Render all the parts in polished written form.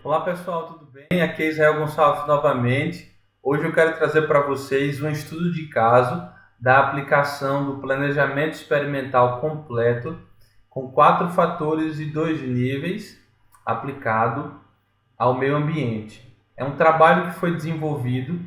Olá pessoal, tudo bem? Aqui é Israel Gonçalves novamente. Hoje eu quero trazer para vocês um estudo de caso da aplicação do planejamento experimental completo com 4 fatores e 2 níveis aplicado ao meio ambiente. É um trabalho que foi desenvolvido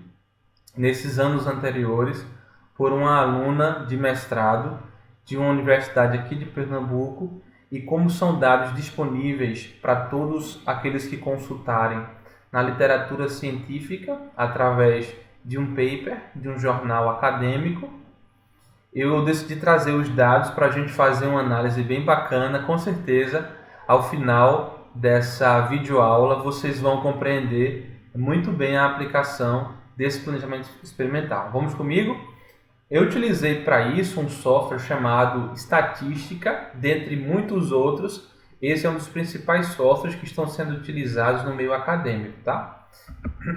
nesses anos anteriores por uma aluna de mestrado de uma universidade aqui de Pernambuco, e como são dados disponíveis para todos aqueles que consultarem na literatura científica através de um paper, de um jornal acadêmico, eu decidi trazer os dados para a gente fazer uma análise bem bacana. Com certeza, ao final dessa videoaula, vocês vão compreender muito bem a aplicação desse planejamento experimental. Vamos comigo? Eu utilizei para isso um software chamado Estatística, dentre muitos outros. Esse é um dos principais softwares que estão sendo utilizados no meio acadêmico, tá?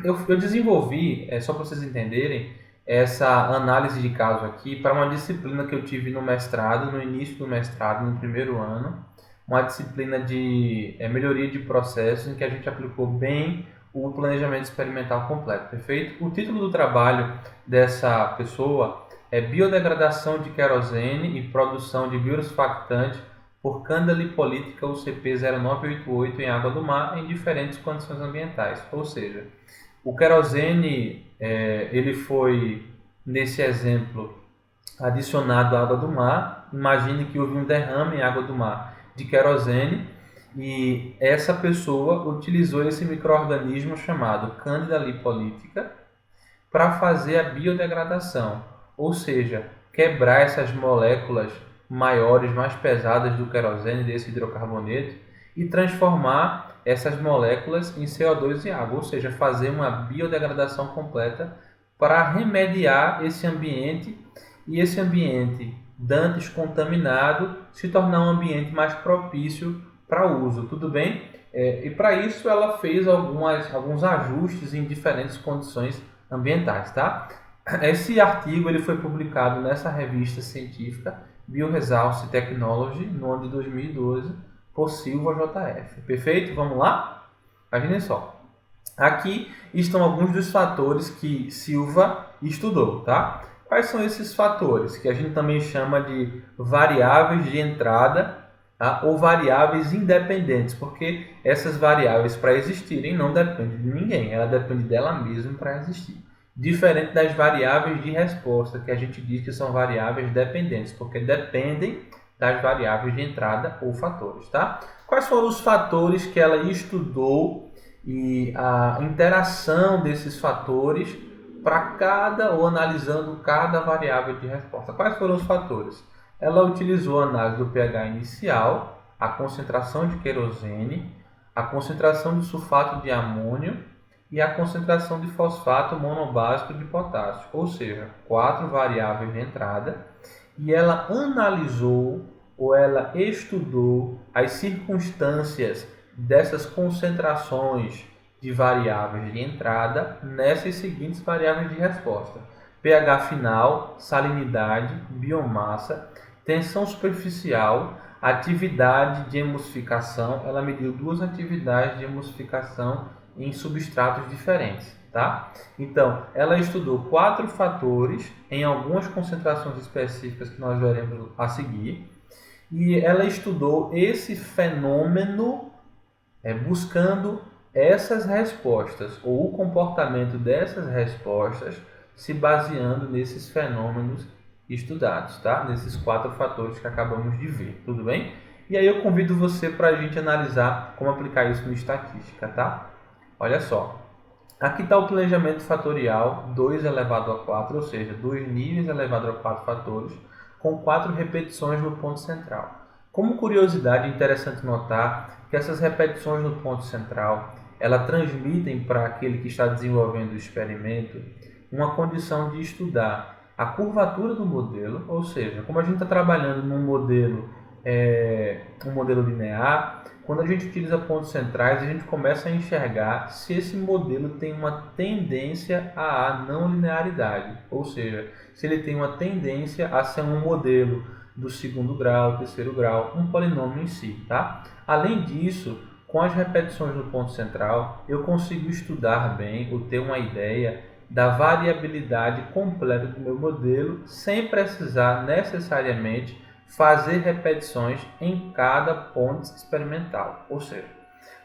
Eu desenvolvi, só para vocês entenderem, essa análise de caso aqui para uma disciplina que eu tive no mestrado, no início do mestrado, no primeiro ano, uma disciplina de melhoria de processos, em que a gente aplicou bem o planejamento experimental completo, perfeito? O título do trabalho dessa pessoa é Biodegradação de querosene e produção de biosurfactante por Candalipolítica UCP0988 em água do mar em diferentes condições ambientais. Ou seja, o querosene ele foi, nesse exemplo, adicionado à água do mar. Imagine que houve um derrame em água do mar de querosene e essa pessoa utilizou esse micro-organismo chamado Candida lipolitica para fazer a biodegradação, ou seja, quebrar essas moléculas maiores, mais pesadas do querosene, desse hidrocarboneto, e transformar essas moléculas em CO2 e água, ou seja, fazer uma biodegradação completa para remediar esse ambiente, e esse ambiente dantes contaminado se tornar um ambiente mais propício para uso, tudo bem? E para isso ela fez alguns ajustes em diferentes condições ambientais, tá? Esse artigo ele foi publicado nessa revista científica Bioresource Technology no ano de 2012 por Silva JF. Perfeito? Vamos lá? Imaginem só. Aqui estão alguns dos fatores que Silva estudou, tá? Quais são esses fatores? Que a gente também chama de variáveis de entrada, tá? Ou variáveis independentes, porque essas variáveis, para existirem, não dependem de ninguém, ela depende dela mesma para existir. Diferente das variáveis de resposta, que a gente diz que são variáveis dependentes, porque dependem das variáveis de entrada ou fatores, tá? Quais foram os fatores que ela estudou e a interação desses fatores para cada, ou analisando cada variável de resposta? Quais foram os fatores? Ela utilizou a análise do pH inicial, a concentração de querosene, a concentração de sulfato de amônio e a concentração de fosfato monobásico de potássio, ou seja, 4 variáveis de entrada, e ela analisou ou ela estudou as circunstâncias dessas concentrações de variáveis de entrada nessas seguintes variáveis de resposta: pH final, salinidade, biomassa, tensão superficial, atividade de emulsificação. Ela mediu 2 atividades de emulsificação em substratos diferentes, tá? Então, ela estudou 4 fatores em algumas concentrações específicas que nós veremos a seguir, e ela estudou esse fenômeno buscando essas respostas, ou o comportamento dessas respostas, se baseando nesses fenômenos estudados, tá? Nesses 4 fatores que acabamos de ver, tudo bem? E aí eu convido você para a gente analisar como aplicar isso no estatística, tá? Olha só, aqui está o planejamento fatorial 2 elevado a 4, ou seja, 2 níveis elevado a 4 fatores, com 4 repetições no ponto central. Como curiosidade, é interessante notar que essas repetições no ponto central, elas transmitem para aquele que está desenvolvendo o experimento uma condição de estudar a curvatura do modelo, ou seja, como a gente está trabalhando num modelo, um modelo linear, quando a gente utiliza pontos centrais, a gente começa a enxergar se esse modelo tem uma tendência à não linearidade, ou seja, se ele tem uma tendência a ser um modelo do segundo grau, terceiro grau, um polinômio em si, tá? Além disso, com as repetições no ponto central, eu consigo estudar bem ou ter uma ideia da variabilidade completa do meu modelo sem precisar necessariamente fazer repetições em cada ponto experimental. Ou seja,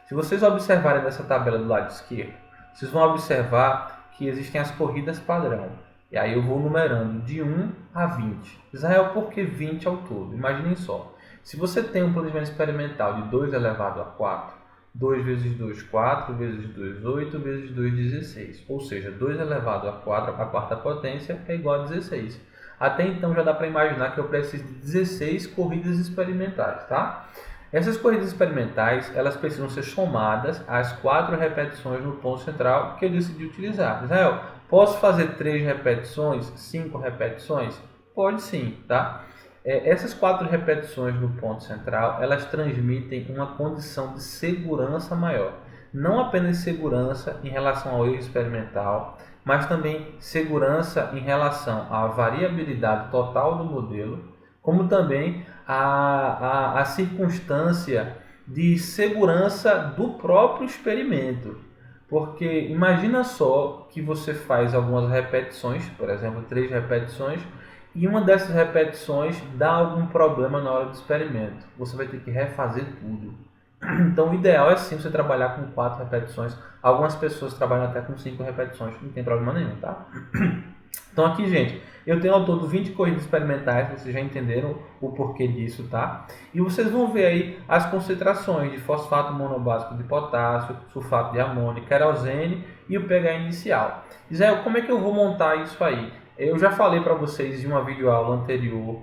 se vocês observarem nessa tabela do lado esquerdo, vocês vão observar que existem as corridas padrão. E aí eu vou numerando de 1 a 20. Israel, por que 20 ao todo? Imaginem só. Se você tem um planejamento experimental de 2 elevado a 4, 2 vezes 2, 4, vezes 2, 8, vezes 2, 16. Ou seja, 2 elevado a 4, a quarta potência, é igual a 16. Até então já dá para imaginar que eu preciso de 16 corridas experimentais, tá? Essas corridas experimentais, elas precisam ser somadas às 4 repetições no ponto central que eu decidi utilizar. Israel, posso fazer 3 repetições, 5 repetições? Pode sim, tá? Essas 4 repetições no ponto central, elas transmitem uma condição de segurança maior. Não apenas segurança em relação ao erro experimental, mas também segurança em relação à variabilidade total do modelo, como também a circunstância de segurança do próprio experimento. Porque imagina só que você faz algumas repetições, por exemplo, 3 repetições, e uma dessas repetições dá algum problema na hora do experimento. Você vai ter que refazer tudo. Então o ideal é sim você trabalhar com 4 repetições. Algumas pessoas trabalham até com 5 repetições, não tem problema nenhum, tá? Então aqui, gente, eu tenho ao todo 20 corridas experimentais, vocês já entenderam o porquê disso, tá? E vocês vão ver aí as concentrações de fosfato monobásico de potássio, sulfato de amônio, querosene e o pH inicial. Israel, como é que eu vou montar isso aí? Eu já falei para vocês em uma videoaula anterior,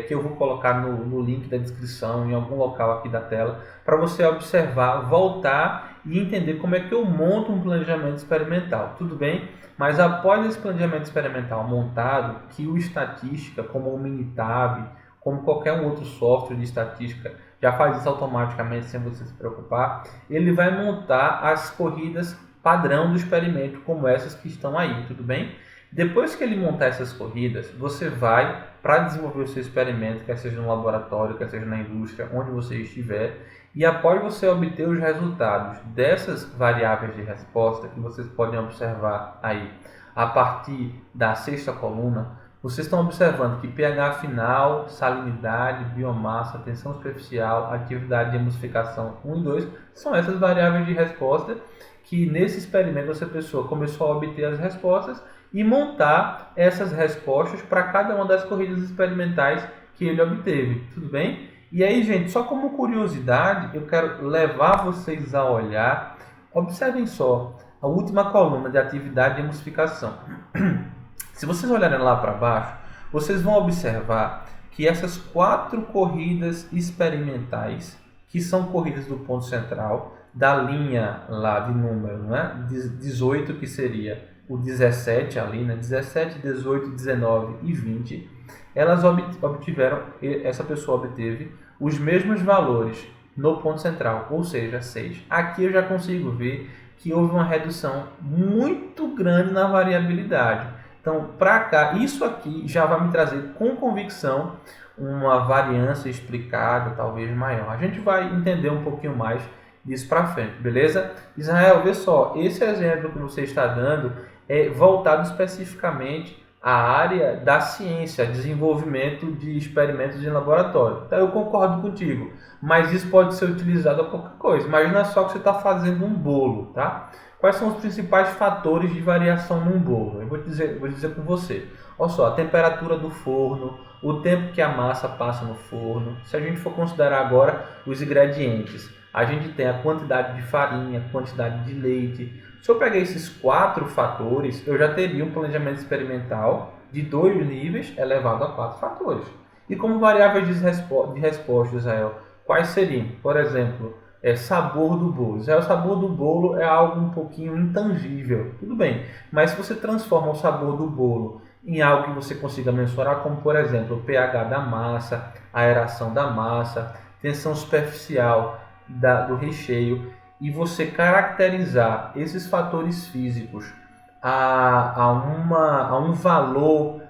que eu vou colocar no link da descrição, em algum local aqui da tela, para você observar, voltar e entender como é que eu monto um planejamento experimental. Tudo bem? Mas após esse planejamento experimental montado, que o Estatística, como o Minitab, como qualquer outro software de estatística, já faz isso automaticamente sem você se preocupar, ele vai montar as corridas padrão do experimento, como essas que estão aí, tudo bem? Depois que ele montar essas corridas, você vai para desenvolver o seu experimento, quer seja no laboratório, quer seja na indústria, onde você estiver, e após você obter os resultados dessas variáveis de resposta, que vocês podem observar aí a partir da sexta coluna, vocês estão observando que pH final, salinidade, biomassa, tensão superficial, atividade de emulsificação 1 e 2 são essas variáveis de resposta que nesse experimento essa pessoa começou a obter as respostas e montar essas respostas para cada uma das corridas experimentais que ele obteve, tudo bem? E aí, gente, só como curiosidade, eu quero levar vocês a olhar, observem só, a última coluna de atividade de emulsificação. Se vocês olharem lá para baixo, vocês vão observar que essas 4 corridas experimentais, que são corridas do ponto central, da linha lá de número, né? 18, que seria o 17 ali, né? 17, 18, 19 e 20, elas obtiveram, essa pessoa obteve os mesmos valores no ponto central, ou seja, 6. Aqui eu já consigo ver que houve uma redução muito grande na variabilidade. Então, para cá, isso aqui já vai me trazer com convicção uma variância explicada, talvez maior. A gente vai entender um pouquinho mais disso para frente, beleza? Israel, vê só, esse exemplo que você está dando é voltado especificamente à área da ciência, desenvolvimento de experimentos em laboratório. Então, eu concordo contigo, mas isso pode ser utilizado a qualquer coisa. Imagina só que você está fazendo um bolo, tá? Quais são os principais fatores de variação num bolo? Eu vou dizer com você. Olha só, a temperatura do forno, o tempo que a massa passa no forno. Se a gente for considerar agora os ingredientes, a gente tem a quantidade de farinha, a quantidade de leite. Se eu pegar esses 4 fatores, eu já teria um planejamento experimental de 2 níveis elevado a 4 fatores. E como variáveis de resposta, Israel, quais seriam? Por exemplo, sabor do bolo. O sabor do bolo é algo um pouquinho intangível, tudo bem. Mas se você transforma o sabor do bolo em algo que você consiga mensurar, como por exemplo o pH da massa, a aeração da massa, tensão superficial do recheio, e você caracterizar esses fatores físicos a um valor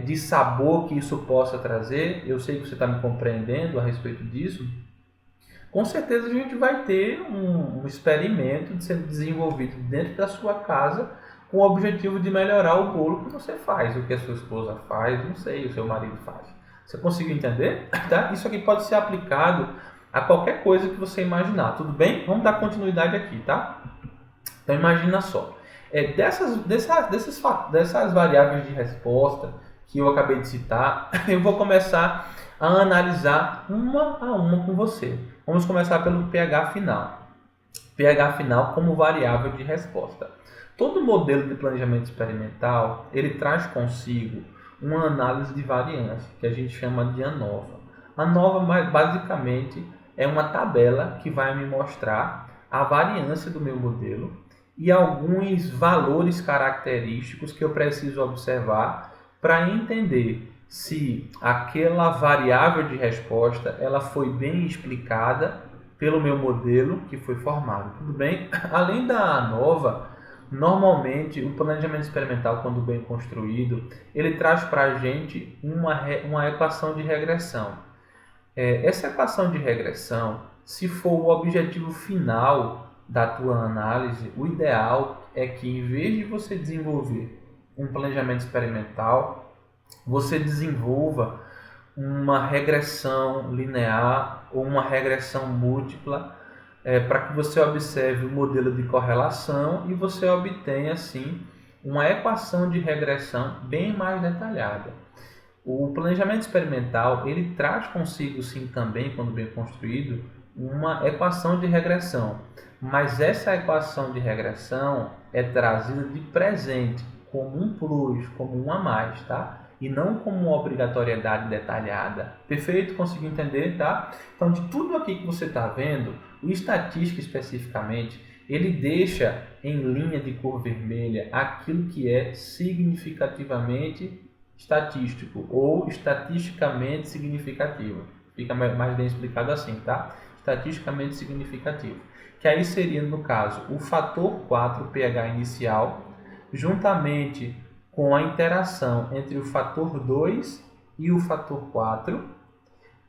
de sabor que isso possa trazer, eu sei que você está me compreendendo a respeito disso. com certeza a gente vai ter um experimento sendo desenvolvido dentro da sua casa com o objetivo de melhorar o bolo que você faz, o que a sua esposa faz, não sei, o seu marido faz. Você conseguiu entender? Tá? Isso aqui pode ser aplicado a qualquer coisa que você imaginar, tudo bem? Vamos dar continuidade aqui, tá? Então imagina só, dessas variáveis de resposta que eu acabei de citar, eu vou começar a analisar uma a uma com você. Vamos começar pelo pH final. pH final como variável de resposta. Todo modelo de planejamento experimental, ele traz consigo uma análise de variância, que a gente chama de ANOVA. ANOVA, basicamente, é uma tabela que vai me mostrar a variância do meu modelo e alguns valores característicos que eu preciso observar para entender se aquela variável de resposta ela foi bem explicada pelo meu modelo que foi formado. Tudo bem? Além da ANOVA, normalmente o planejamento experimental, quando bem construído, ele traz para a gente uma equação de regressão. Essa equação de regressão, se for o objetivo final da tua análise, o ideal é que, em vez de você desenvolver um planejamento experimental, você desenvolva uma regressão linear ou uma regressão múltipla para que você observe o modelo de correlação e você obtenha, assim, uma equação de regressão bem mais detalhada. O planejamento experimental, ele traz consigo, sim, também, quando bem construído, uma equação de regressão. Mas essa equação de regressão é trazida de presente, como um plus, como um a mais, tá? E não como uma obrigatoriedade detalhada. Perfeito? Conseguiu entender, tá? Então, de tudo aqui que você está vendo, o estatística especificamente, ele deixa em linha de cor vermelha aquilo que é significativamente estatístico ou estatisticamente significativo. Fica mais bem explicado assim, tá? Estatisticamente significativo. Que aí seria, no caso, o fator 4 pH inicial, juntamente com a interação entre o fator 2 e o fator 4,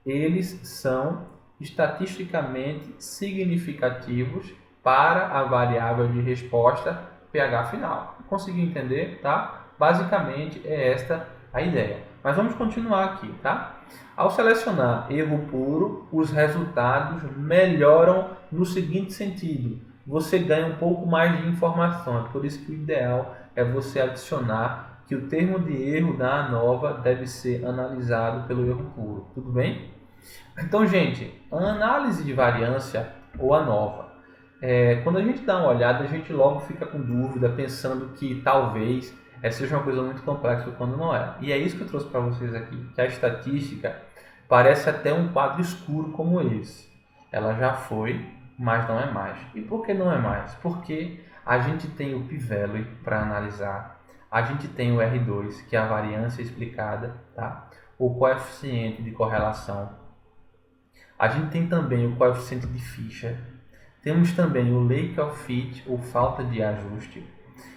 eles são estatisticamente significativos para a variável de resposta pH final. Conseguiu entender, tá? Basicamente é esta a ideia. Mas vamos continuar aqui, tá? Ao selecionar erro puro, os resultados melhoram no seguinte sentido: você ganha um pouco mais de informação. É por isso que o ideal é você adicionar que o termo de erro da ANOVA deve ser analisado pelo erro puro. Tudo bem? Então, gente, a análise de variância ou ANOVA, quando a gente dá uma olhada, a gente logo fica com dúvida, pensando que talvez seja uma coisa muito complexa quando não é. E é isso que eu trouxe para vocês aqui, que a estatística parece até um quadro escuro como esse. Ela já foi, mas não é mais. E por que não é mais? Porque a gente tem o p-value para analisar, a gente tem o R2, que é a variância explicada, tá? O coeficiente de correlação. A gente tem também o coeficiente de Fisher. Temos também o lack of fit, ou falta de ajuste.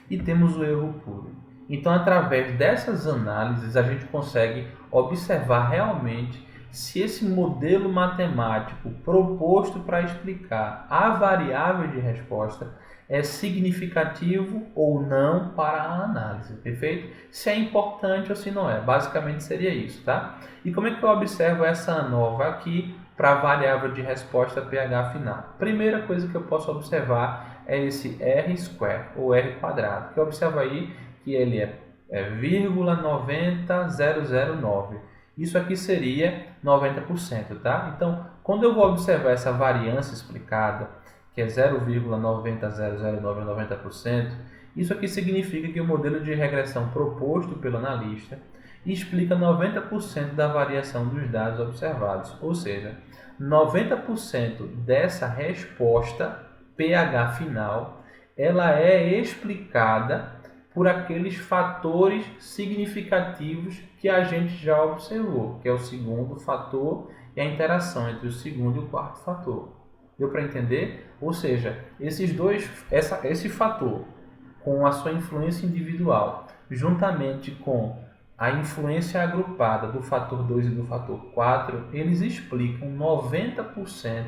E temos o erro puro. Então, através dessas análises, a gente consegue observar realmente se esse modelo matemático proposto para explicar a variável de resposta é significativo ou não para a análise, perfeito? Se é importante ou se não é, basicamente seria isso, tá? E como é que eu observo essa ANOVA aqui para a variável de resposta pH final? Primeira coisa que eu posso observar é esse R² ou R quadrado, que eu observo aí que ele é 0,90009. Isso aqui seria 90%, tá? Então, quando eu vou observar essa variância explicada, que é 0,9000990%, isso aqui significa que o modelo de regressão proposto pelo analista explica 90% da variação dos dados observados, ou seja, 90% dessa resposta pH final, ela é explicada por aqueles fatores significativos que a gente já observou, que é o segundo fator e a interação entre o segundo e o quarto fator. Deu para entender? Ou seja, esse fator, com a sua influência individual, juntamente com a influência agrupada do fator 2 e do fator 4, eles explicam 90%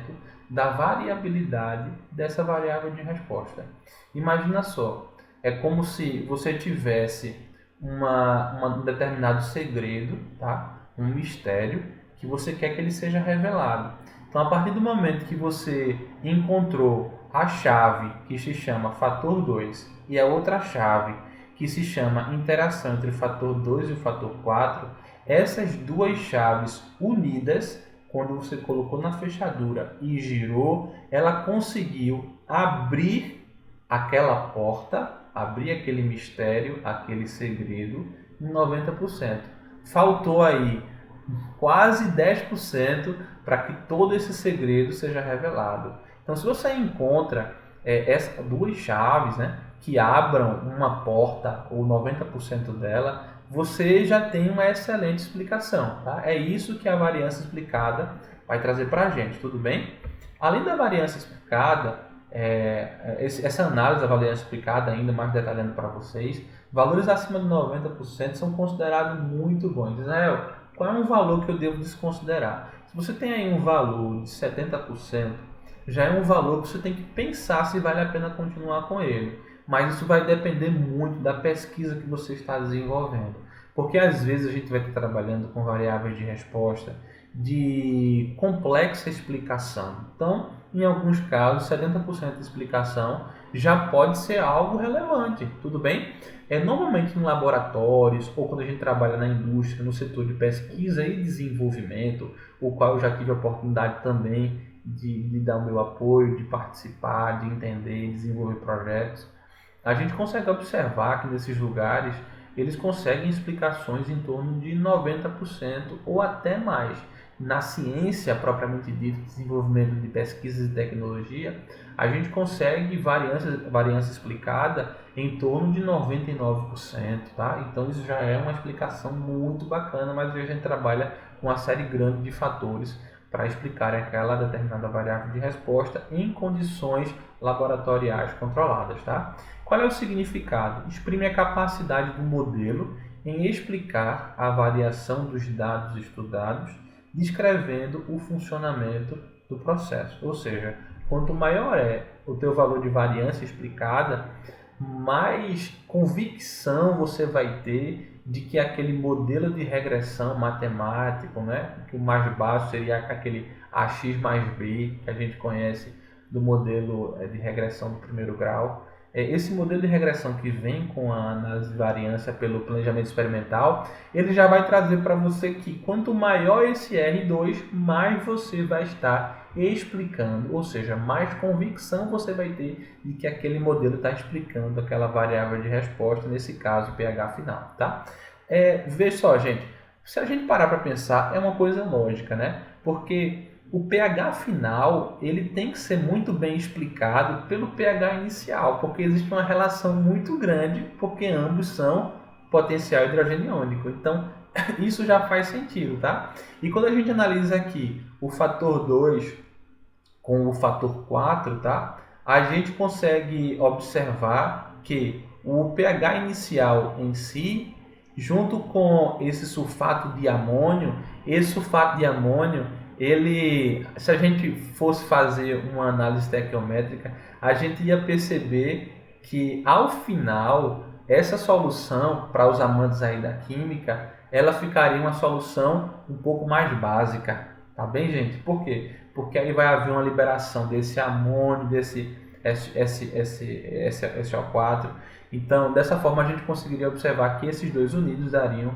da variabilidade dessa variável de resposta. Imagina só, é como se você tivesse um determinado segredo, tá? Um mistério, que você quer que ele seja revelado. Então, a partir do momento que você encontrou a chave que se chama fator 2 e a outra chave que se chama interação entre o fator 2 e o fator 4, essas duas chaves unidas, quando você colocou na fechadura e girou, ela conseguiu abrir aquela porta, abrir aquele mistério, aquele segredo em 90%. Faltou aí quase 10% para que todo esse segredo seja revelado. Então, se você encontra essas duas chaves, né, que abram uma porta ou 90% dela, você já tem uma excelente explicação. Tá? É isso que a variância explicada vai trazer para a gente, tudo bem? Além da variância explicada, essa análise da variância explicada, ainda mais detalhando para vocês, valores acima de 90% são considerados muito bons. Israel, qual é um valor que eu devo desconsiderar? Se você tem aí um valor de 70%, já é um valor que você tem que pensar se vale a pena continuar com ele. Mas isso vai depender muito da pesquisa que você está desenvolvendo. Porque às vezes a gente vai estar trabalhando com variáveis de resposta de complexa explicação. Então, em alguns casos, 70% de explicação já pode ser algo relevante, tudo bem? Normalmente em laboratórios ou quando a gente trabalha na indústria, no setor de pesquisa e desenvolvimento, o qual eu já tive a oportunidade também de dar o meu apoio, de participar, de entender e desenvolver projetos, a gente consegue observar que nesses lugares eles conseguem explicações em torno de 90% ou até mais. Na ciência propriamente dita, desenvolvimento de pesquisas e tecnologia, a gente consegue variância explicada em torno de 99%, tá? Então isso já é uma explicação muito bacana, mas a gente trabalha com uma série grande de fatores para explicar aquela determinada variável de resposta em condições laboratoriais controladas, tá? Qual é o significado? Exprime a capacidade do modelo em explicar a variação dos dados estudados, descrevendo o funcionamento do processo. Ou seja, quanto maior é o teu valor de variância explicada, mais convicção você vai ter de que aquele modelo de regressão matemático, né, que o mais baixo seria aquele AX mais B, que a gente conhece do modelo de regressão do primeiro grau. Esse modelo de regressão que vem com a análise de variância pelo planejamento experimental, ele já vai trazer para você que quanto maior esse R2, mais você vai estar explicando, ou seja, mais convicção você vai ter de que aquele modelo está explicando aquela variável de resposta, nesse caso o pH final, tá? Veja só, gente, se a gente parar para pensar, é uma coisa lógica, né? Porque o pH final ele tem que ser muito bem explicado pelo pH inicial, porque existe uma relação muito grande, porque ambos são potencial hidrogênio iônico. Então, isso já faz sentido, tá? E quando a gente analisa aqui o fator 2 com o fator 4, tá? A gente consegue observar que o pH inicial em si, junto com esse sulfato de amônio, ele, se a gente fosse fazer uma análise estequiométrica, a gente ia perceber que ao final essa solução, para os amantes aí da química, ela ficaria uma solução um pouco mais básica, tá bem, gente? Por quê? Porque aí vai haver uma liberação desse amônio, desse SO4. Então, dessa forma a gente conseguiria observar que esses dois unidos dariam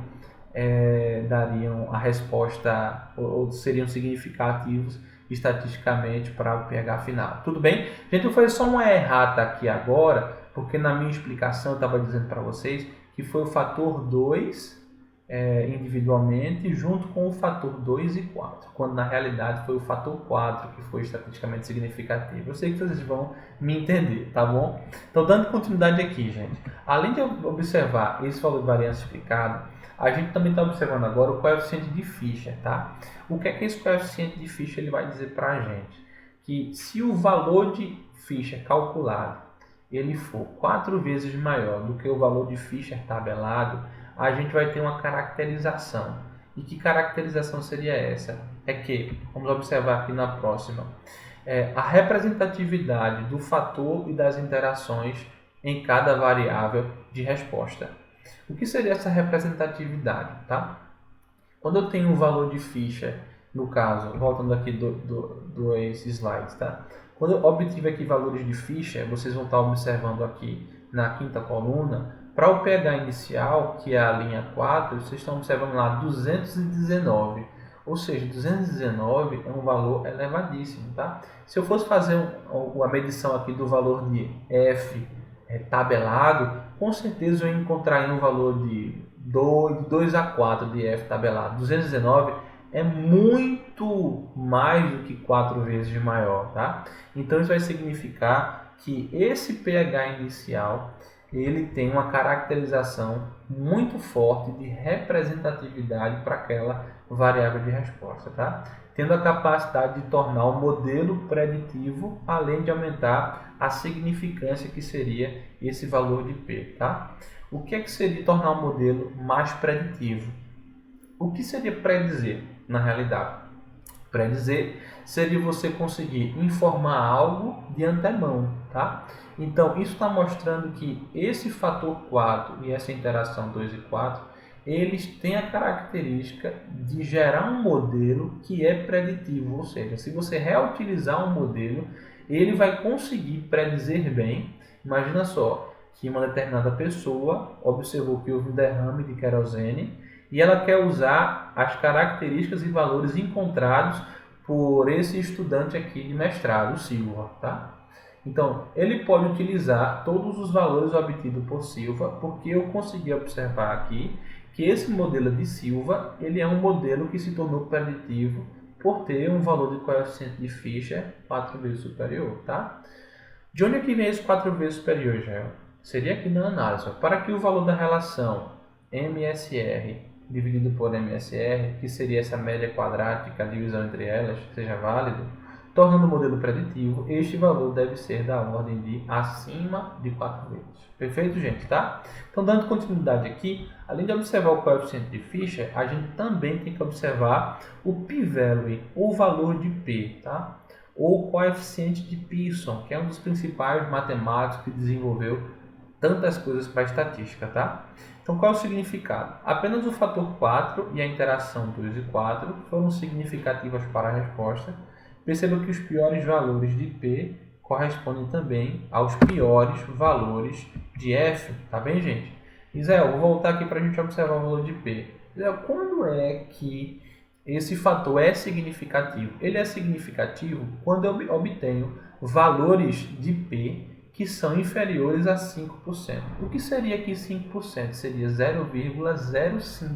a resposta ou seriam significativos estatisticamente para o pH final. Tudo bem? Gente, eu vou fazer só uma errata aqui agora, porque na minha explicação eu estava dizendo para vocês que foi o fator 2 individualmente junto com o fator 2 e 4, quando na realidade foi o fator 4 que foi estatisticamente significativo. Eu sei que vocês vão me entender, tá bom? Então, dando continuidade aqui, gente, além de observar esse valor de variância explicado, a gente também está observando agora o coeficiente de Fischer, tá? O que é que esse coeficiente de Fischer ele vai dizer para a gente? Que se o valor de Fischer calculado ele for 4 vezes maior do que o valor de Fischer tabelado, a gente vai ter uma caracterização. E que caracterização seria essa? É que, vamos observar aqui na próxima, a representatividade do fator e das interações em cada variável de resposta. O que seria essa representatividade? Tá? Quando eu tenho um valor de ficha, no caso, voltando aqui dois slides, tá? Quando eu obtive aqui valores de ficha, vocês vão estar observando aqui na quinta coluna, para o pH inicial, que é a linha 4, vocês estão observando lá 219. Ou seja, 219 é um valor elevadíssimo, tá? Se eu fosse fazer a medição aqui do valor de F tabelado, com certeza eu ia encontrar um valor de 2 a 4 de F tabelado. 219 é muito mais do que 4 vezes maior, tá? Então isso vai significar que esse pH inicial ele tem uma caracterização muito forte de representatividade para aquela variável de resposta, tá? Tendo a capacidade de tornar o modelo preditivo, além de aumentar a significância que seria esse valor de P, tá? O que é que seria tornar o modelo mais preditivo? O que seria predizer, na realidade? Predizer seria você conseguir informar algo de antemão, tá? Então, isso está mostrando que esse fator 4 e essa interação 2 e 4, eles têm a característica de gerar um modelo que é preditivo, ou seja, se você reutilizar um modelo, ele vai conseguir predizer bem. Imagina só que uma determinada pessoa observou que houve um derrame de querosene e ela quer usar as características e valores encontrados por esse estudante aqui de mestrado, Silva, tá? Então, ele pode utilizar todos os valores obtidos por Silva, porque eu consegui observar aqui que esse modelo de Silva, ele é um modelo que se tornou preditivo por ter um valor de coeficiente de Fisher 4 vezes superior, tá? De onde é que vem esse 4 vezes superior, Israel? Seria aqui na análise. Para que o valor da relação MSR dividido por MSR, que seria essa média quadrática, a divisão entre elas, seja válido, tornando o modelo preditivo, este valor deve ser da ordem de acima de 4 vezes. Perfeito, gente? Tá? Então, dando continuidade aqui, além de observar o coeficiente de Fisher, a gente também tem que observar o p-value, ou valor de P, tá? Ou coeficiente de Pearson, que é um dos principais matemáticos que desenvolveu tantas coisas para a estatística, tá? Então, qual é o significado? Apenas o fator 4 e a interação 2 e 4 foram significativas para a resposta. Perceba que os piores valores de P correspondem também aos piores valores de F, tá bem, gente? Israel, vou voltar aqui para a gente observar o valor de P. Israel, quando é que esse fator é significativo? Ele é significativo quando eu obtenho valores de P que são inferiores a 5%. O que seria aqui 5%? Seria 0,05,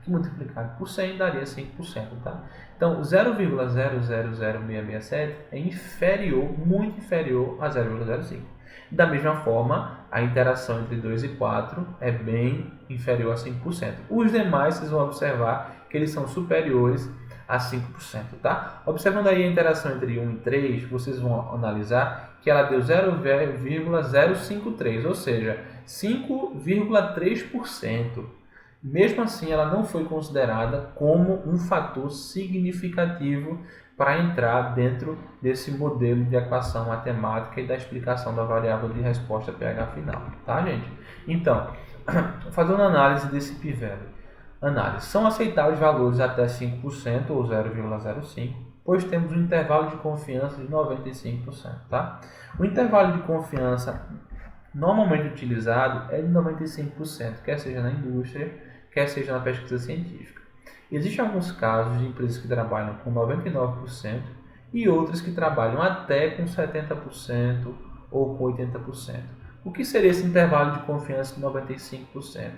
que multiplicado por 100 daria 5%. Tá? Então, 0,000667 é inferior, muito inferior a 0,05. Da mesma forma, a interação entre 2 e 4 é bem inferior a 5%. Os demais, vocês vão observar que eles são superiores a 5%. Tá? Observando aí a interação entre 1 e 3, vocês vão analisar que ela deu 0,053, ou seja, 5,3%. Mesmo assim, ela não foi considerada como um fator significativo para entrar dentro desse modelo de equação matemática e da explicação da variável de resposta pH final. Tá, gente? Então, fazendo análise desse p-value. Análise. São aceitáveis valores até 5% ou 0,05, pois temos um intervalo de confiança de 95%. Tá? O intervalo de confiança normalmente utilizado é de 95%, quer seja na indústria, quer seja na pesquisa científica. Existem alguns casos de empresas que trabalham com 99% e outras que trabalham até com 70% ou com 80%. O que seria esse intervalo de confiança de 95%?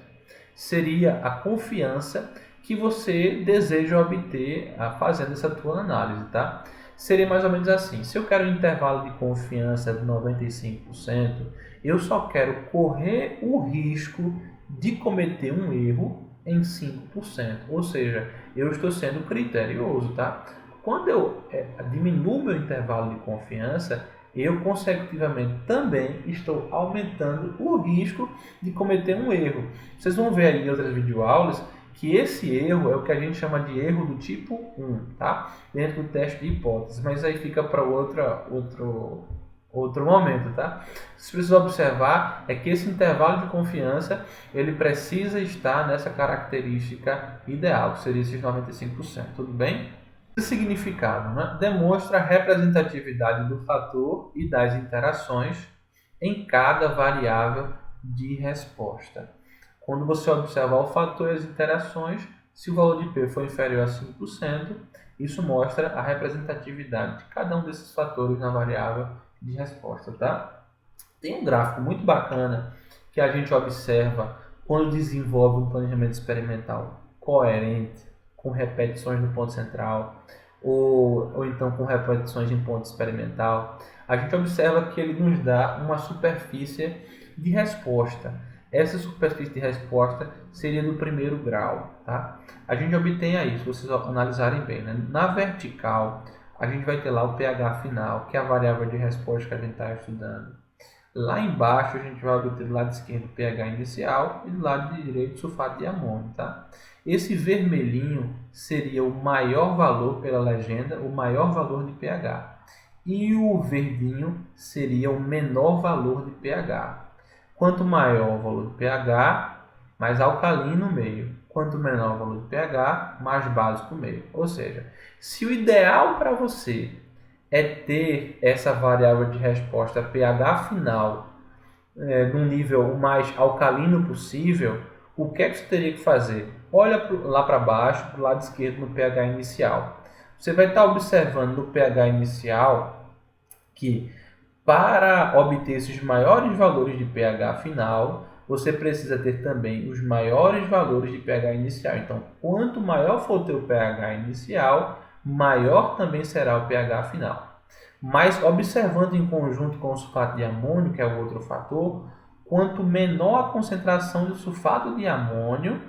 Seria a confiança que você deseja obter fazendo essa tua análise, tá? Seria mais ou menos assim. Se eu quero um intervalo de confiança de 95%, eu só quero correr o risco de cometer um erro em 5%. Ou seja, eu estou sendo criterioso, tá? Quando eu diminuo meu intervalo de confiança, eu consecutivamente também estou aumentando o risco de cometer um erro. Vocês vão ver aí em outras videoaulas que esse erro é o que a gente chama de erro do tipo 1, tá? Dentro do teste de hipótese, mas aí fica para outro momento, tá? Você precisa observar é que esse intervalo de confiança ele precisa estar nessa característica ideal, que seria esses 95%, tudo bem? Esse significado, né, demonstra a representatividade do fator e das interações em cada variável de resposta. Quando você observar o fator e as interações, se o valor de P for inferior a 5%, isso mostra a representatividade de cada um desses fatores na variável de resposta, tá? Tem um gráfico muito bacana que a gente observa quando desenvolve um planejamento experimental coerente, com repetições no ponto central, ou então com repetições em ponto experimental. A gente observa que ele nos dá uma superfície de resposta. Essa superfície de resposta seria do primeiro grau, tá? A gente obtém aí, se vocês analisarem bem, né? Na vertical, a gente vai ter lá o pH final, que é a variável de resposta que a gente está estudando. Lá embaixo, a gente vai obter do lado esquerdo o pH inicial e do lado direito o sulfato de amônio, tá? Esse vermelhinho seria o maior valor pela legenda, o maior valor de pH. E o verdinho seria o menor valor de pH. Quanto maior o valor de pH, mais alcalino o meio. Quanto menor o valor de pH, mais básico o meio. Ou seja, se o ideal para você é ter essa variável de resposta pH final no nível o mais alcalino possível, o que é que você teria que fazer? Olha lá para baixo, para o lado esquerdo, no pH inicial. Você vai estar observando no pH inicial que para obter esses maiores valores de pH final, você precisa ter também os maiores valores de pH inicial. Então, quanto maior for o teu pH inicial, maior também será o pH final. Mas observando em conjunto com o sulfato de amônio, que é o outro fator, quanto menor a concentração de sulfato de amônio,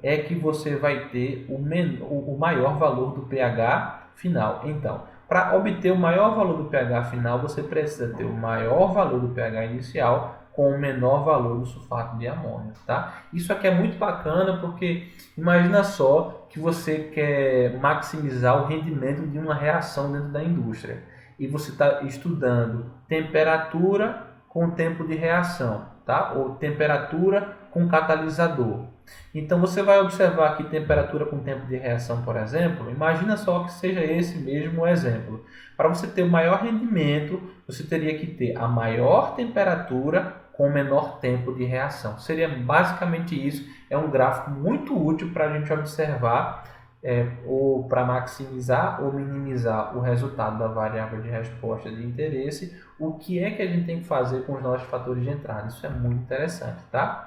é que você vai ter o maior valor do pH final. Então, para obter o maior valor do pH final, você precisa ter o maior valor do pH inicial com o menor valor do sulfato de amônio, tá? Isso aqui é muito bacana porque imagina só que você quer maximizar o rendimento de uma reação dentro da indústria e você está estudando temperatura com tempo de reação, tá? Ou temperatura com catalisador. Então você vai observar aqui temperatura com tempo de reação, por exemplo. Imagina só que seja esse mesmo exemplo. Para você ter o maior rendimento, você teria que ter a maior temperatura com o menor tempo de reação. Seria basicamente isso. É um gráfico muito útil para a gente observar ou para maximizar ou minimizar o resultado da variável de resposta de interesse. O que é que a gente tem que fazer com os nossos fatores de entrada? Isso é muito interessante, tá?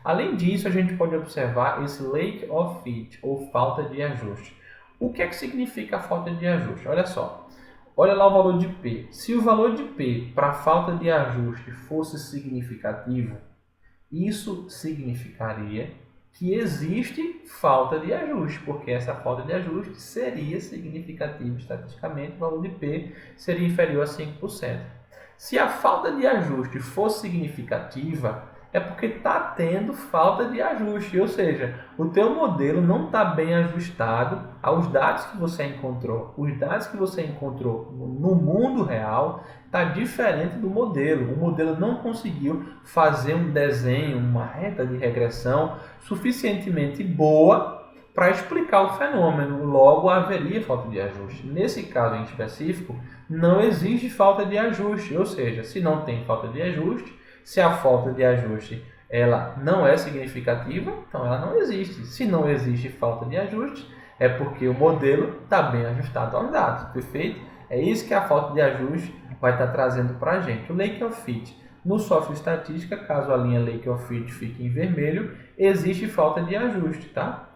Além disso, a gente pode observar esse lack of fit, ou falta de ajuste. O que é que significa a falta de ajuste? Olha só, olha lá o valor de P. Se o valor de P para a falta de ajuste fosse significativo, isso significaria que existe falta de ajuste, porque essa falta de ajuste seria significativa estatisticamente, o valor de P seria inferior a 5%. Se a falta de ajuste fosse significativa, é porque está tendo falta de ajuste, ou seja, o teu modelo não está bem ajustado aos dados que você encontrou. Os dados que você encontrou no mundo real está diferente do modelo. O modelo não conseguiu fazer um desenho, uma reta de regressão suficientemente boa para explicar o fenômeno. Logo, haveria falta de ajuste. Nesse caso em específico, não existe falta de ajuste, ou seja, se não tem falta de ajuste, se a falta de ajuste ela não é significativa, então ela não existe. Se não existe falta de ajuste, é porque o modelo está bem ajustado aos dados, perfeito? É isso que a falta de ajuste vai estar trazendo para a gente. O lack of fit. No software estatística, caso a linha lack of fit fique em vermelho, existe falta de ajuste, tá?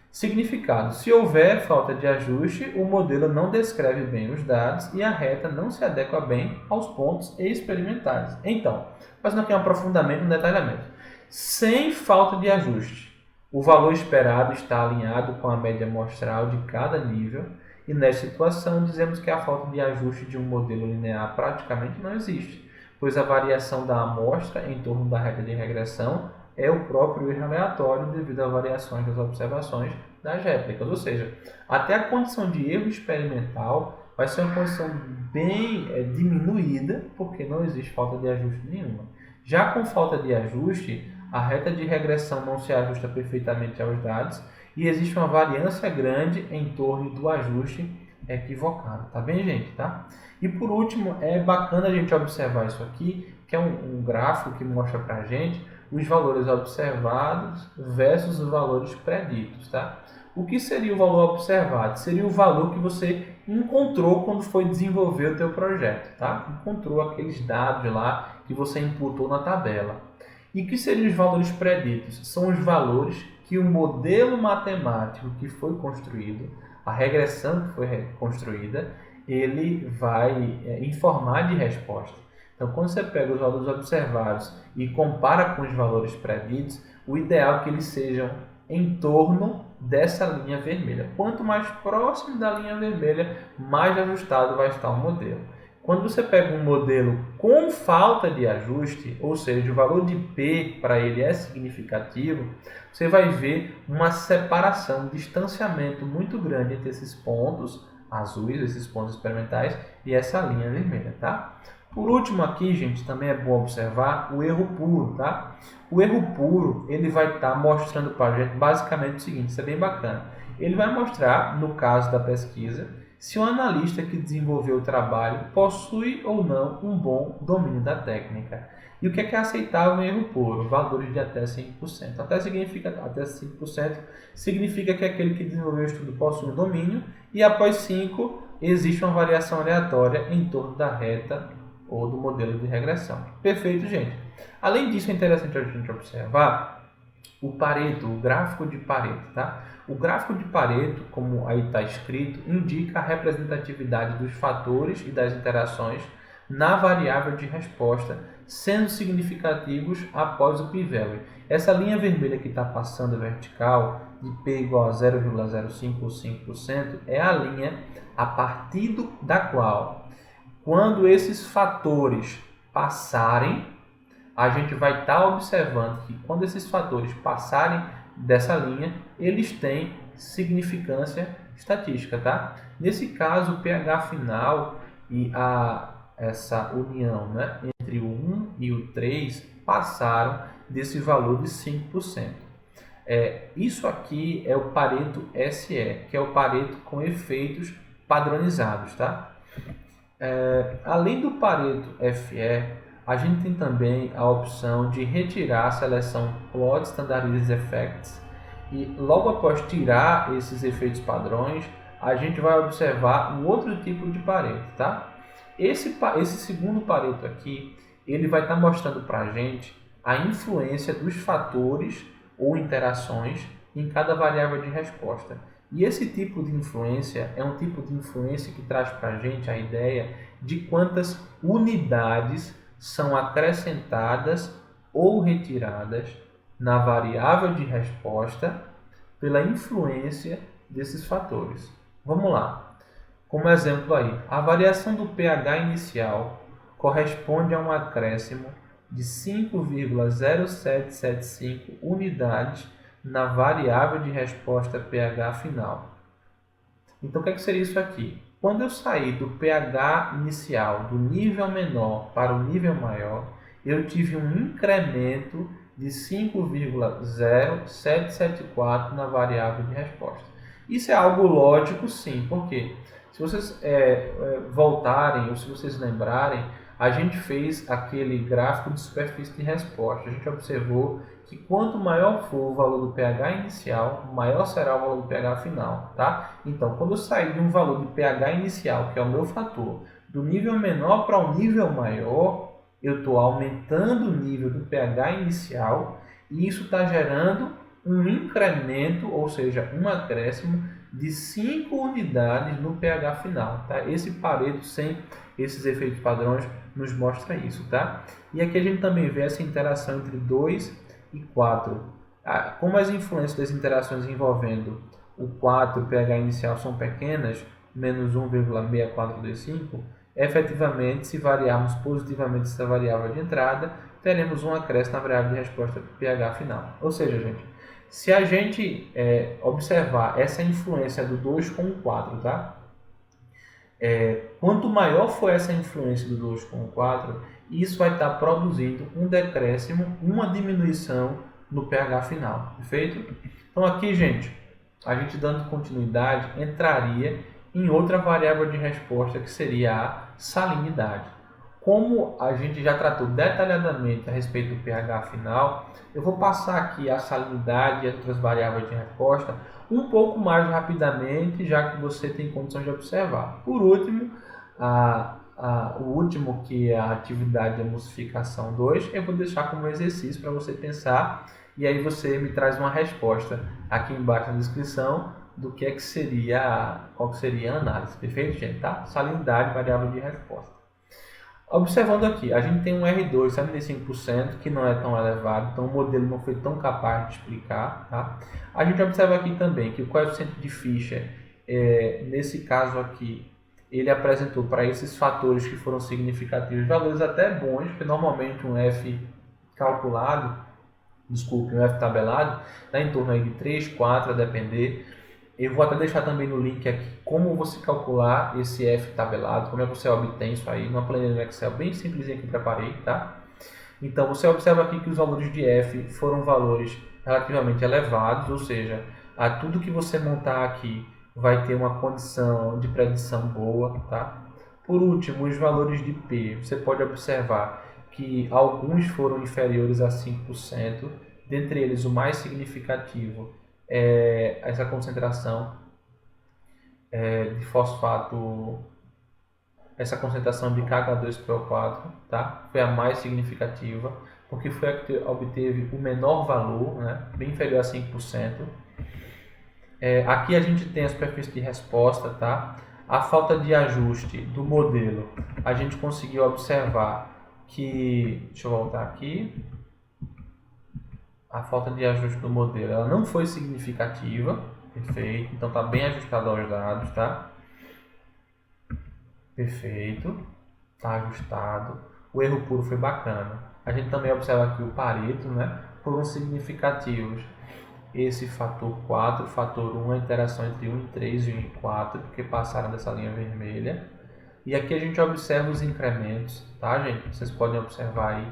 Significado. Se houver falta de ajuste, o modelo não descreve bem os dados e a reta não se adequa bem aos pontos experimentais. Então, fazendo aqui um aprofundamento, um detalhamento. Sem falta de ajuste, o valor esperado está alinhado com a média amostral de cada nível E nessa situação, dizemos que a falta de ajuste de um modelo linear praticamente não existe, pois a variação da amostra em torno da reta de regressão é o próprio erro aleatório devido a variações das observações das réplicas. Ou seja, até a condição de erro experimental vai ser uma condição bem diminuída, porque não existe falta de ajuste nenhuma. Já com falta de ajuste, a reta de regressão não se ajusta perfeitamente aos dados e existe uma variância grande em torno do ajuste equivocado. Tá bem, gente? Tá? E por último, é bacana a gente observar isso aqui, que é um gráfico que mostra para a gente os valores observados versus os valores preditos. Tá? O que seria o valor observado? Seria o valor que você encontrou quando foi desenvolver o teu projeto. Tá? Encontrou aqueles dados lá que você imputou na tabela. E o que seriam os valores preditos? São os valores que o modelo matemático que foi construído, a regressão que foi construída, ele vai informar de resposta. Então, quando você pega os valores observados e compara com os valores preditos, o ideal é que eles sejam em torno dessa linha vermelha. Quanto mais próximo da linha vermelha, mais ajustado vai estar o modelo. Quando você pega um modelo com falta de ajuste, ou seja, o valor de P para ele é significativo, você vai ver uma separação, um distanciamento muito grande entre esses pontos azuis, esses pontos experimentais, e essa linha vermelha, tá? Por último aqui, gente, também é bom observar o erro puro, tá? O erro puro, ele vai estar mostrando para a gente basicamente o seguinte, isso é bem bacana. Ele vai mostrar, no caso da pesquisa, se o analista que desenvolveu o trabalho possui ou não um bom domínio da técnica. E o que é aceitável em erro puro? Valores de até 5%. Até 5% significa que aquele que desenvolveu o estudo possui um domínio e após 5 existe uma variação aleatória em torno da reta ou do modelo de regressão. Perfeito, gente. Além disso, é interessante a gente observar o Pareto, o gráfico de Pareto, tá? O gráfico de Pareto, como aí está escrito, indica a representatividade dos fatores e das interações na variável de resposta, sendo significativos após o p-value. Essa linha vermelha que está passando vertical, de p igual a 0,05 ou 5%, é a linha a partir da qual, quando esses fatores passarem, a gente vai estar observando que quando esses fatores passarem dessa linha, eles têm significância estatística, tá? Nesse caso, o pH final e essa união, né, entre o 1 e o 3 passaram desse valor de 5%. Isso aqui é o Pareto SE, que é o Pareto com efeitos padronizados, tá? Além do Pareto FE, a gente tem também a opção de retirar a seleção Plot Standardized Effects e logo após tirar esses efeitos padrões, a gente vai observar um outro tipo de Pareto, tá? Esse segundo Pareto aqui, ele vai estar mostrando para a gente a influência dos fatores ou interações em cada variável de resposta. E esse tipo de influência é um tipo de influência que traz para a gente a ideia de quantas unidades são acrescentadas ou retiradas na variável de resposta pela influência desses fatores. Vamos lá. Como exemplo aí, a variação do pH inicial corresponde a um acréscimo de 5,0775 unidades na variável de resposta pH final. Então, o que seria isso aqui? Quando eu sair do pH inicial, do nível menor para o nível maior, eu tive um incremento de 5,0774 na variável de resposta. Isso é algo lógico, sim, porque se vocês voltarem ou se vocês lembrarem, a gente fez aquele gráfico de superfície de resposta. A gente observou que quanto maior for o valor do pH inicial, maior será o valor do pH final, tá? Então, quando eu sair de um valor de pH inicial, que é o meu fator, do nível menor para o nível maior, eu estou aumentando o nível do pH inicial e isso está gerando um incremento, ou seja, um acréscimo de 5 unidades no pH final, tá? Esse Pareto sem esses efeitos padrões nos mostra isso, tá? E aqui a gente também vê essa interação entre 2 e 4. Como as influências das interações envolvendo o 4 e o pH inicial são pequenas, menos 1,6425, efetivamente, se variarmos positivamente essa variável de entrada, teremos um acréscimo na variável de resposta pH final. Ou seja, gente, se a gente observar essa influência do 2 com o 4, tá? Quanto maior for essa influência do 2 com o 4, isso vai estar produzindo um decréscimo, uma diminuição no pH final, perfeito? Então aqui, gente, a gente dando continuidade, entraria em outra variável de resposta que seria a salinidade. Como a gente já tratou detalhadamente a respeito do pH final, eu vou passar aqui a salinidade e as outras variáveis de resposta um pouco mais rapidamente, já que você tem condições de observar. Por último, o último, que é a atividade de emulsificação 2, eu vou deixar como exercício para você pensar, e aí você me traz uma resposta aqui embaixo na descrição do que é que seria, qual que seria a análise. Perfeito, gente? Tá? Salinidade, variável de resposta. Observando aqui, a gente tem um R2 75%, que não é tão elevado, então o modelo não foi tão capaz de explicar. Tá? A gente observa aqui também que o coeficiente de Fischer, nesse caso aqui, ele apresentou para esses fatores que foram significativos valores até bons, porque normalmente um F calculado, um F tabelado, está em torno aí de 3, 4, a depender. Eu vou até deixar também no link aqui como você calcular esse F tabelado, como é que você obtém isso aí, numa planilha no Excel bem simplesinha que eu preparei, tá? Então você observa aqui que os valores de F foram valores relativamente elevados, ou seja, a tudo que você montar aqui vai ter uma condição de predição boa, tá? Por último, os valores de P, você pode observar que alguns foram inferiores a 5%, dentre eles o mais significativo é essa concentração de fosfato, essa concentração de KH2PO4, tá? Foi a mais significativa, porque foi a que obteve o menor valor, né? Bem inferior a 5%. Aqui a gente tem a superfície de resposta, tá? A falta de ajuste do modelo, a gente conseguiu observar que, deixa eu voltar aqui, a falta de ajuste do modelo, ela não foi significativa, perfeito, então está bem ajustado aos dados, tá? Perfeito, está ajustado. O erro puro foi bacana. A gente também observa aqui o Pareto, né? Foram significativos esse fator 4, fator 1, a interação entre 1 e 3 e 1 e 4, porque passaram dessa linha vermelha. E aqui a gente observa os incrementos, tá, gente? Vocês podem observar aí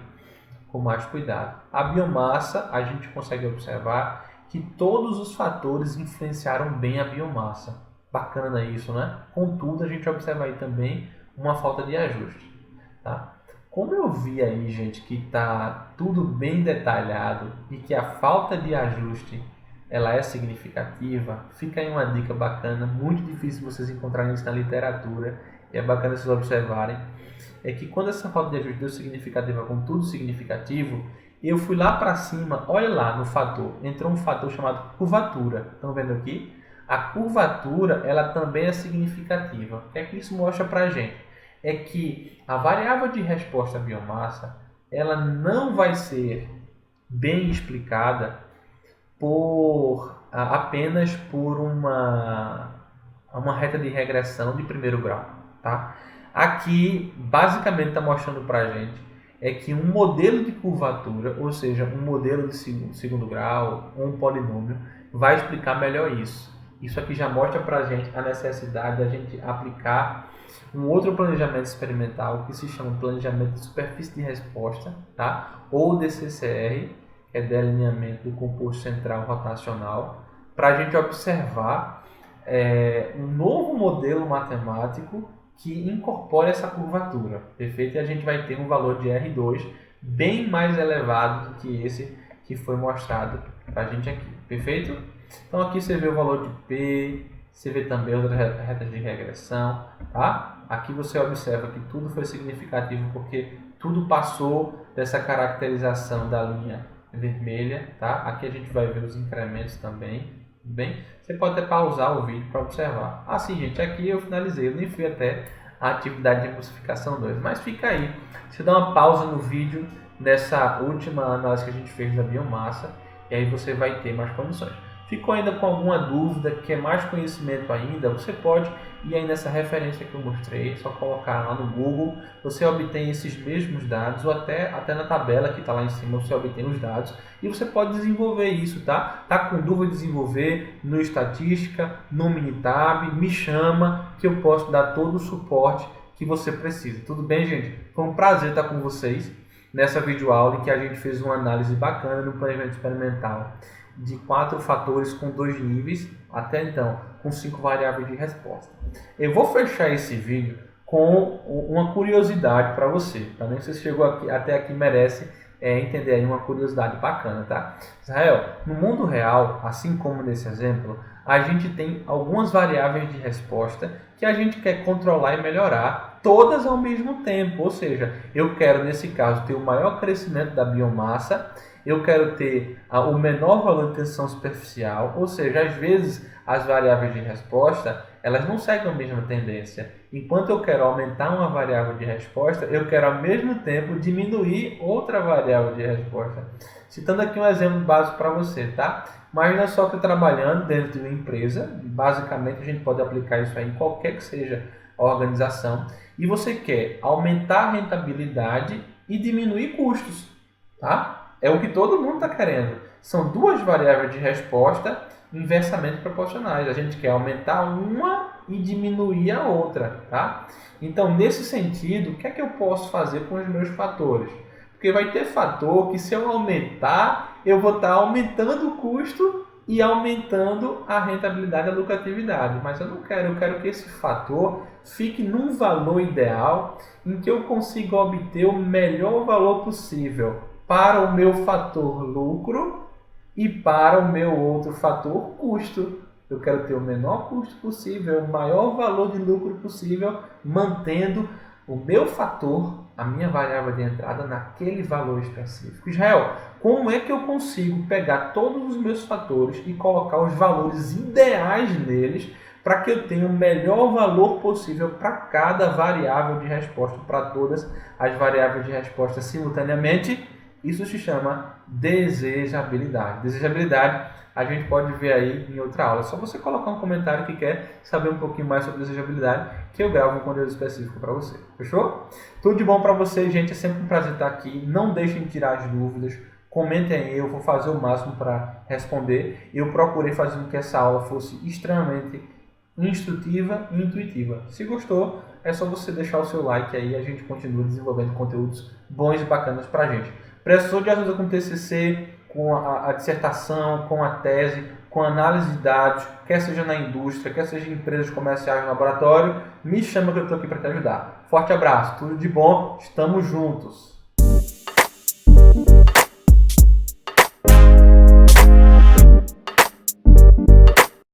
com mais cuidado. A biomassa, a gente consegue observar que todos os fatores influenciaram bem a biomassa. Bacana isso, né? Contudo, a gente observa aí também uma falta de ajuste, tá? Como eu vi aí, gente, que está tudo bem detalhado e que a falta de ajuste ela é significativa, fica aí uma dica bacana, muito difícil vocês encontrarem isso na literatura, e é bacana vocês observarem, é que quando essa falta de ajuste deu significativa com tudo significativo, eu fui lá para cima, olha lá no fator, entrou um fator chamado curvatura, estão vendo aqui? A curvatura, ela também é significativa. O que é que isso mostra para a gente? É que a variável de resposta à biomassa, ela não vai ser bem explicada apenas por uma reta de regressão de primeiro grau, tá? Aqui, basicamente, está mostrando para a gente é que um modelo de curvatura, ou seja, um modelo de segundo grau ou um polinômio, vai explicar melhor isso. Isso aqui já mostra para a gente a necessidade de a gente aplicar um outro planejamento experimental que se chama planejamento de superfície de resposta, tá? Ou DCCR, que é delineamento do composto central rotacional, para a gente observar um novo modelo matemático que incorpore essa curvatura, perfeito? E a gente vai ter um valor de R2 bem mais elevado do que esse que foi mostrado para a gente aqui, perfeito? Então aqui você vê o valor de P, você vê também outras retas de regressão, tá? Aqui você observa que tudo foi significativo porque tudo passou dessa caracterização da linha vermelha, tá? Aqui a gente vai ver os incrementos também, tudo bem? Você pode até pausar o vídeo para observar. Assim, gente, aqui eu finalizei, eu nem fui até a atividade de emulsificação 2, mas fica aí. Você dá uma pausa no vídeo dessa última análise que a gente fez da biomassa e aí você vai ter mais condições. Ficou ainda com alguma dúvida, quer mais conhecimento ainda, você pode ir aí nessa referência que eu mostrei, é só colocar lá no Google, você obtém esses mesmos dados, ou até na tabela que está lá em cima, você obtém os dados, e você pode desenvolver isso, tá? Tá com dúvida de desenvolver no Estatística, no Minitab, me chama, que eu posso dar todo o suporte que você precisa. Tudo bem, gente? Foi um prazer estar com vocês nessa videoaula em que a gente fez uma análise bacana no planejamento experimental de 4 fatores com 2 níveis, até então com 5 variáveis de resposta. Eu vou fechar esse vídeo com uma curiosidade para você. Também se você chegou até aqui merece entender aí uma curiosidade bacana, tá? Israel, no mundo real, assim como nesse exemplo, a gente tem algumas variáveis de resposta que a gente quer controlar e melhorar, todas ao mesmo tempo. Ou seja, eu quero, nesse caso, ter o maior crescimento da biomassa, eu quero ter o menor valor de tensão superficial, ou seja, às vezes as variáveis de resposta elas não seguem a mesma tendência. Enquanto eu quero aumentar uma variável de resposta, eu quero ao mesmo tempo diminuir outra variável de resposta. Citando aqui um exemplo básico para você, tá? Imagina só que trabalhando dentro de uma empresa, basicamente a gente pode aplicar isso aí em qualquer que seja a organização, e você quer aumentar a rentabilidade e diminuir custos, tá? É o que todo mundo está querendo. São duas variáveis de resposta inversamente proporcionais. A gente quer aumentar uma e diminuir a outra, tá? Então, nesse sentido, o que é que eu posso fazer com os meus fatores? Porque vai ter fator que, se eu aumentar, eu vou estar aumentando o custo e aumentando a rentabilidade e a lucratividade. Mas eu não quero, eu quero que esse fator fique num valor ideal em que eu consiga obter o melhor valor possível para o meu fator lucro e para o meu outro fator custo. Eu quero ter o menor custo possível, o maior valor de lucro possível, mantendo o meu fator, a minha variável de entrada, naquele valor específico. Israel, como é que eu consigo pegar todos os meus fatores e colocar os valores ideais neles para que eu tenha o melhor valor possível para cada variável de resposta, para todas as variáveis de resposta simultaneamente? Isso se chama desejabilidade. Desejabilidade a gente pode ver aí em outra aula. É só você colocar um comentário que quer saber um pouquinho mais sobre desejabilidade, que eu gravo um conteúdo específico para você. Fechou? Tudo de bom para vocês, gente. É sempre um prazer estar aqui. Não deixem de tirar as dúvidas. Comentem aí, eu vou fazer o máximo para responder. Eu procurei fazer com que essa aula fosse extremamente instrutiva e intuitiva. Se gostou, é só você deixar o seu like aí e a gente continua desenvolvendo conteúdos bons e bacanas para a gente. Precisou de ajuda com o TCC, com a dissertação, com a tese, com a análise de dados, quer seja na indústria, quer seja em empresas comerciais, no laboratório, me chama que eu estou aqui para te ajudar. Forte abraço, tudo de bom, estamos juntos!